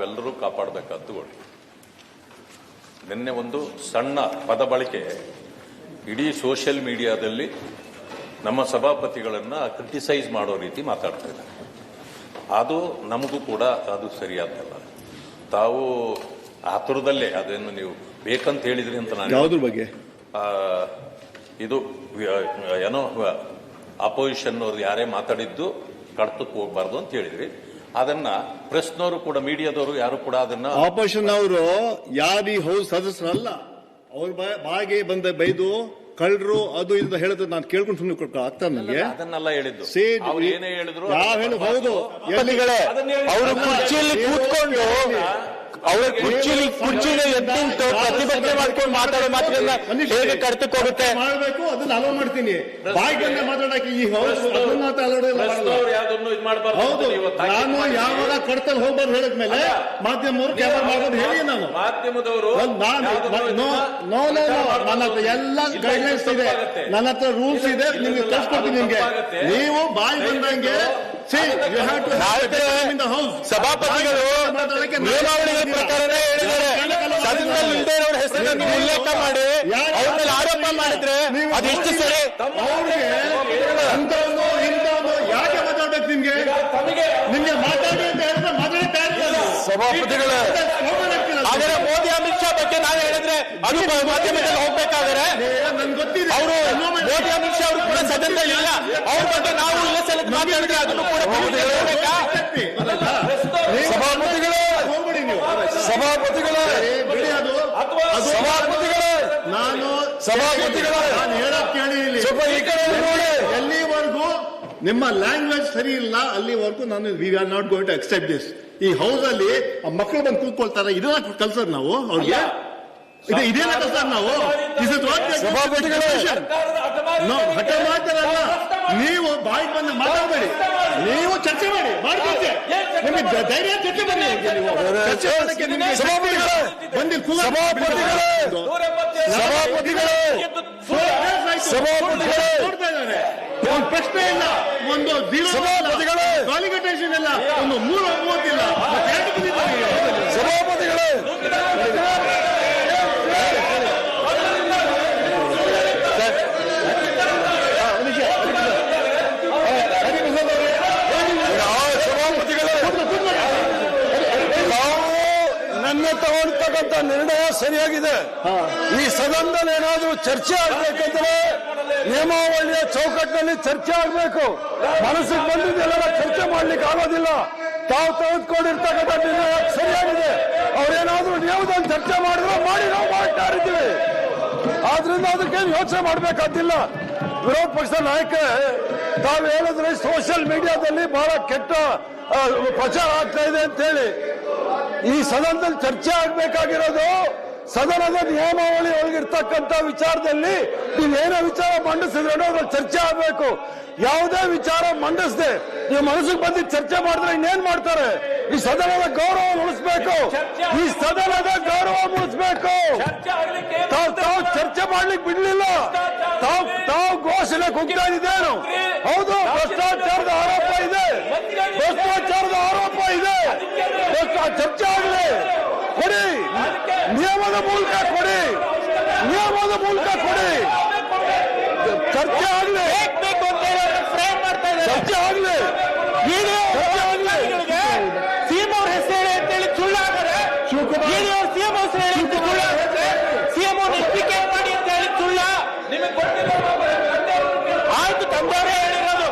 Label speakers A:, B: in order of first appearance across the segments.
A: ಎಲ್ಲರೂ ಕಾಪಾಡಬೇಕಾದ್ದು. ನಿನ್ನೆ ಒಂದು ಸಣ್ಣ ಪದ ಬಳಕೆ ಇಡೀ ಸೋಷಿಯಲ್ ಮೀಡಿಯಾದಲ್ಲಿ ನಮ್ಮ ಸಭಾಪತಿಗಳನ್ನ ಕ್ರಿಟಿಸೈಸ್ ಮಾಡೋ ರೀತಿ ಮಾತಾಡ್ತಾ ಇದ್ದಾರೆ. ಅದು ನಮಗೂ ಕೂಡ ಅದು ಸರಿಯಾದಲ್ಲ. ತಾವು ಆತುರದಲ್ಲೇ ಅದನ್ನು ನೀವು ಬೇಕಂತ ಹೇಳಿದ್ರಿ ಅಂತ ನಾನು
B: ಯಾವುದ್ರ ಬಗ್ಗೆ
A: ಇದು ಏನೋ ಅಪೋಸಿಷನ್ ಅವ್ರು ಯಾರೇ ಮಾತಾಡಿದ್ದು ಕಡ್ತಕ್ಕೆ ಹೋಗ್ಬಾರ್ದು ಅಂತ ಹೇಳಿದ್ರಿ. ಅದನ್ನ ಪ್ರೆಸ್ನವರು ಕೂಡ ಮೀಡಿಯಾದವರು ಯಾರು ಕೂಡ ಅದನ್ನ
B: ಆಪೋಸಿಷನ್ ಅವರು ಯಾರು ಈ ಹೌಸ್ ಸದಸ್ಯರಲ್ಲ. ಅವ್ರ ಬಾಯಿಗೆ ಬಂದ ಬೈದು ಕಳ್ಳರು ಅದು ಇದು ಹೇಳಿದ್ರೆ ನಾನು ಕೇಳ್ಕೊಂಡು ಸುಮ್ಮನೆ ಆಗ್ತಾ ನನಗೆ
A: ಅದನ್ನೆಲ್ಲ ಹೇಳಿದ್ದು. ಅವ್ರು ಏನೇ ಹೇಳಿದ್ರು
B: ಹೌದು
C: ಅವರು ಕುರ್ಚಿಯಲ್ಲಿ ಕೂತ್ಕೊಂಡು ಅವರ ಕುರ್ಚಿನ ಎದ್ದಿಂಟು ಪ್ರತಿಭಟನೆ ಮಾಡ್ಕೊಂಡು ಮಾತಾಡೋ ಮಾತುಗಳನ್ನ ಹೇಗೆ ಕಡ್ತಕ್ಕೆ ಹೋಗುತ್ತೆ
B: ಮಾಡಬೇಕು. ಅದನ್ನ ಅಲೋ ಮಾಡ್ತೀನಿ. ಬಾಯಿಗೆ ಮಾತಾಡಕ್ಕೆ ಈ ಹೌದು ನಾನು ಯಾವಾಗ ಕಡ್ತಲ್ಲಿ ಹೋಗ್ಬಾರ್ದು ಹೇಳಿದ್ಮೇಲೆ ಮಾಧ್ಯಮವರು ಕ್ಯಾಮರಾ ಮಾಡೋದು ಹೇಳಿ ನಾನು
A: ಮಾಧ್ಯಮದವರು
B: ನನ್ನ ಹತ್ರ ಎಲ್ಲ ಗೈಡ್ಲೈನ್ಸ್ ಇದೆ, ನನ್ನ ಹತ್ರ ರೂಲ್ಸ್ ಇದೆ, ನಿಮ್ಗೆ ಕಳ್ಸ್ಕೊಡ್ತೀನಿ. ನಿಮ್ಗೆ ನೀವು ಬಾಯಿ ಬಂದಂಗೆ
C: ಸಭಾಪತಿಗಳು ನಿಯಮಾವಳಿಗಳ ಪ್ರಕಾರನೇ ಹೇಳಿದ್ದಾರೆ. ಸದನದಲ್ಲಿ ಇಲ್ದೇನವ್ರ ಹೆಸರನ್ನು ಉಲ್ಲೇಖ ಮಾಡಿ ಅವ್ರ ಮೇಲೆ ಆರೋಪ ಮಾಡಿದ್ರೆ ಅದೆಷ್ಟು ಸರಿ?
B: ಅವ್ರಿಗೆ ಅಂತವನು ಇಂಥವನು ಯಾಕೆ ಮಾತಾಡ್ಬೇಕು? ನಿಮ್ಗೆ ಮಾತಾಡಿ ಅಂತ ಹೇಳಿದ್ರೆ ಮಾತಾಡ್ತಾ ಇರ್ತಾರೆ
C: ಸಭಾಪತಿಗಳು. ಆದರೆ ಮೋದಿ ಅಮಿತ್ ಶಾ ಬಗ್ಗೆ ನಾವು ಹೇಳಿದ್ರೆ ಅದು ಮಾಧ್ಯಮದಲ್ಲಿ ಹೋಗ್ಬೇಕಾದ್ರೆ
B: ನನ್ಗೆ ಗೊತ್ತಿದೆ.
C: ಅವರು ಮೋದಿ ಅಮಿತ್ ಶಾ ಅವರು ಕೂಡ ಸದನದಲ್ಲಿ ಇಲ್ಲ. ಅವ್ರ ಬಗ್ಗೆ ನಾವು ಇಲ್ಲ ಸಲ ಮಾತಾಡಿದ್ರೆ ಅದನ್ನು ಕೂಡ ಸಭಾಪತಿಗಳೇ
B: ಬಿಡಿ. ಅದು ನಾನು ಹೇಳಕ್ ಕೇಳಿ ಎಲ್ಲಿವರೆಗೂ ನಿಮ್ಮ ಲ್ಯಾಂಗ್ವೇಜ್ ಸರಿ ಇಲ್ಲ ಅಲ್ಲಿವರೆಗೂ ನಾನು we are not going to accept this. ಈ ಹೌಸ್ ಅಲ್ಲಿ ಮಕ್ಕಳು ಬಂದು ಕೂತ್ಕೊಳ್ತಾರೆ. ಇದನ್ನ ಕಲ್ಸೋದು ನಾವು ಅವ್ರಿಗೆ? ಇದೇನ ಕಲ್ಸೋದು ನಾವು? ಹಠ ಮಾಡ್ತಾರಲ್ಲ. ನೀವು ಬಾಯಿಗೆ ಬಂದು ಮಾತಾಡಬೇಡಿ, ನೀವು ಚರ್ಚೆ ಮಾಡಿ ಮಾಡ್ಕೊಳ್ತೆ. ನಿಮಗೆ ಧೈರ್ಯ ಚರ್ಚೆ ಮಾಡಿ. ಪ್ರಶ್ನೆ ಇಲ್ಲ, ಒಂದು ಕ್ವಾಲಿಫಿಕೇಶನ್ ಇಲ್ಲ, ಒಂದು 3 ಇಲ್ಲ.
C: ಸಭಾಪತಿಗಳೇ ತಗೊಳ್ತಕ್ಕಂಥ ನಿರ್ಣಯ ಸರಿಯಾಗಿದೆ. ಈ ಸದನದಲ್ಲಿ ಏನಾದರೂ ಚರ್ಚೆ ಆಗ್ಬೇಕಂದ್ರೆ ನಿಯಮಾವಳಿಯ ಚೌಕಟ್ಟಿನಲ್ಲಿ ಚರ್ಚೆ ಆಗ್ಬೇಕು. ಮನಸ್ಸಿಗೆ ಬಂದಿದ್ದೆಲ್ಲ ಚರ್ಚೆ ಮಾಡ್ಲಿಕ್ಕೆ ಆಗೋದಿಲ್ಲ. ತಾವು ತೆಗೆದುಕೊಂಡಿರ್ತಕ್ಕಂಥ ನಿರ್ಣಯ ಸರಿಯಾಗಿದೆ. ಅವ್ರೇನಾದ್ರೂ ನಿಯಮದಲ್ಲಿ ಚರ್ಚೆ ಮಾಡಿದ್ರೆ ಮಾಡಿ ನಾವು ಮಾಡ್ತಾ ಇದ್ದೀವಿ. ಆದ್ರಿಂದ ಅದಕ್ಕೆ ಯೋಚನೆ ಮಾಡ್ಬೇಕಾದಿಲ್ಲ. ವಿರೋಧ ಪಕ್ಷದ ನಾಯಕ ತಾವು ಹೇಳಿದ್ರೆ ಸೋಷಿಯಲ್ ಮೀಡಿಯಾದಲ್ಲಿ ಬಹಳ ಕೆಟ್ಟ ಪ್ರಚಾರ ಆಗ್ತಾ ಇದೆ ಅಂತ ಹೇಳಿ. ಈ ಸದನದಲ್ಲಿ ಚರ್ಚೆ ಆಗ್ಬೇಕಾಗಿರೋದು ಸದನದ ನಿಯಮಾವಳಿ ಒಳಗಿರ್ತಕ್ಕಂಥ ವಿಚಾರದಲ್ಲಿ ನೀವೇನೋ ವಿಚಾರ ಮಂಡಿಸಿದ್ರೆ ಅದ್ರಲ್ಲಿ ಚರ್ಚೆ ಆಗ್ಬೇಕು. ಯಾವುದೇ ವಿಚಾರ ಮಂಡಿಸದೆ ನೀವು ಮನಸ್ಸಿಗೆ ಬಂದಿದ್ದು ಚರ್ಚೆ ಮಾಡಿದ್ರೆ ಇನ್ನೇನ್ ಮಾಡ್ತಾರೆ? ಈ ಸದನದ ಗೌರವ ಉಳಿಸ್ಬೇಕು. ಈ ಸದನದ ಗೌರವ ಉಳಿಸ್ಬೇಕು. ತಾವು ಚರ್ಚೆ ಮಾಡ್ಲಿಕ್ಕೆ ಬಿಡ್ಲಿಲ್ಲ. ತಾವು ಘೋಷಣೆ ಕೂಗ್ತಾ ಇದ್ದೇನು? ಹೌದು, ಭ್ರಷ್ಟಾಚಾರದ ಆರೋಪ ಇದೆ. ಚರ್ಚೆ ಆಗಲಿ, ಕೊಡಿ. ನಿಯಮದ ಮೂಲಕ ಕೊಡಿ. ಚರ್ಚೆ ಆಗಲಿ. ಚರ್ಚೆ ಆಗಲಿ.
D: ಸಿಎಂ ಅವ್ರ ಹೆಸರು ಹೇಳಿ ಅಂತೇಳಿ ಸುಳ್ಳಾದರೆ ಸಿಎಂ ಹೆಸರು ಹೇಳಿ ಸಿಎಂ ಅವ್ರ ಇಂಡಿಕೇಟ್ ಮಾಡಿ ಅಂತ ಹೇಳಿ ಸುಳ್ಳ. ಆಯ್ತು, ತಂದೆಯವರೇ ಹೇಳಿರೋದು.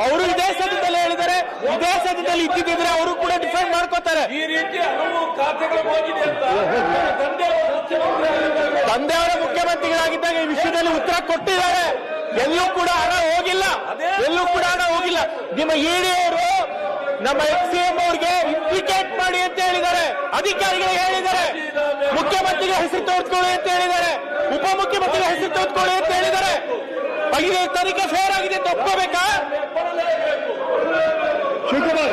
D: ಅವರು ಇದೇ ಸದನದಲ್ಲಿ ಹೇಳಿದ್ದಾರೆ. ಇದೇ ಸದನದಲ್ಲಿ ಇದ್ದಿದ್ರೆ ಅವರು ಕೂಡ ಡಿಫೆಂಡ್ ಮಾಡ್ಕೋತಾರೆ.
A: ಈ ರೀತಿ ಹಲವು ಖಾತೆಗಳು ಹೋಗಿದೆ ಅಂತ
D: ತಂದೆಯವರ ಮುಖ್ಯಮಂತ್ರಿಗಳಾಗಿದ್ದಾಗ ಈ ವಿಷಯದಲ್ಲಿ ಉತ್ತರ ಕೊಟ್ಟಿದ್ದಾರೆ. ಎಲ್ಲೂ ಕೂಡ ಹಣ ಹೋಗಿಲ್ಲ. ನಿಮ್ಮ ಇಡಿಯವರು ನಮ್ಮ ಎಕ್ಸಿಎಂ ಅವ್ರಿಗೆ ಇಂಪ್ಲಿಕೇಟ್ ಮಾಡಿ ಅಂತ ಹೇಳಿದ್ದಾರೆ. ಅಧಿಕಾರಿಗಳಿಗೆ ಹೇಳಿದ್ದಾರೆ. ಮುಖ್ಯಮಂತ್ರಿಗಳ ಹೆಸರು ತೆಗೆದುಕೊಳ್ಳಿ ಅಂತ ಹೇಳಿದ್ದಾರೆ. ಉಪಮುಖ್ಯಮಂತ್ರಿಗಳ ಹೆಸರು ತೆಗೆದುಕೊಳ್ಳಿ ಅಂತ ಹೇಳಿದ್ದಾರೆ. ಇದು ತನಿಖೆ ಫೇರ್ ಆಗಿದೆ ಅಂತ ಒಪ್ಕೋಬೇಕಾ?
B: ಶಿವಕುಮಾರ್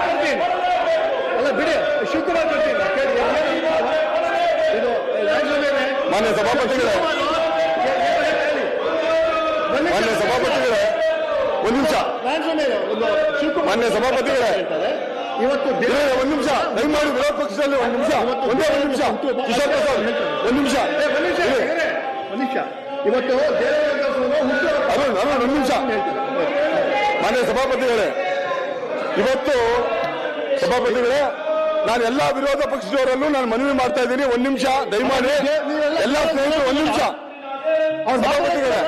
B: ಕೊಡ್ತೀನಿ. ಅಲ್ಲ ಬಿಡಿ, ಶಿವಕುಮಾರ್ ಕೊಡ್ತೀನಿ. ಇದು
C: ಮಾನ್ಯ ಸಭಾಪತಿಗಳೇ ಒಂದು ನಿಮಿಷ. ಮಾನ್ಯ ಸಭಾಪತಿಗಳೇ
B: ಇವತ್ತು
C: ಒಂದ್ ನಿಮಿಷ ದಯಮಾಡಿ ವಿರೋಧ ಪಕ್ಷದಲ್ಲಿ ಒಂದ್ ನಿಮಿಷ ಒಂದೇ ಒಂದ್ ನಿಮಿಷ ಕಿಶೋರ್ ಪ್ರಸಾದ್ ಒಂದ್ ನಿಮಿಷ
B: ಒಂದ್ ನಿಮಿಷ ಇವತ್ತು
C: ಅರುಣ್ ಒಂದ್ ನಿಮಿಷ ಮಾನ್ಯ ಸಭಾಪತಿಗಳೇ, ಇವತ್ತು ಸಭಾಪತಿಗಳೇ, ನಾನು ಎಲ್ಲಾ ವಿರೋಧ ಪಕ್ಷದವರಲ್ಲೂ ನಾನು ಮನವಿ ಮಾಡ್ತಾ ಇದ್ದೀನಿ. ಒಂದ್ ನಿಮಿಷ ದಯಮಾಡಿ ಎಲ್ಲಾ ಸ್ನೇಹಿತರು ಒಂದ್ ನಿಮಿಷ ಸಭಾಪತಿಗಳೇ